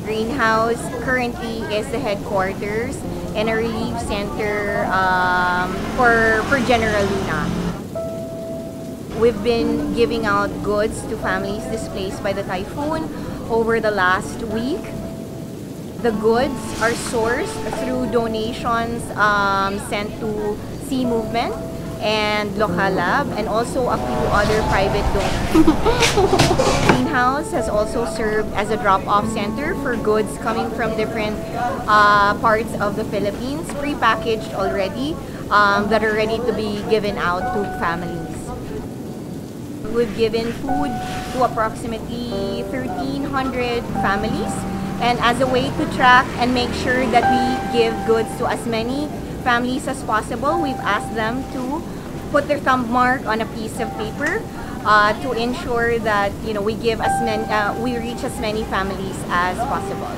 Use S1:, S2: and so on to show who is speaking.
S1: Greenhouse currently is the headquarters and a relief center for General Luna. We've been giving out goods to families displaced by the typhoon over the last week. The goods are sourced through donations sent to Sea Movement and Local Lab, and also a few other private donors. Greenhouse has also served as a drop-off center for goods coming from different parts of the Philippines, pre-packaged already, that are ready to be given out to families. We've given food to approximately 1,300 families, and as a way to track and make sure that we give goods to as many families as possible, we've asked them to put their thumb mark on a piece of paper to ensure that we give we reach as many families as possible.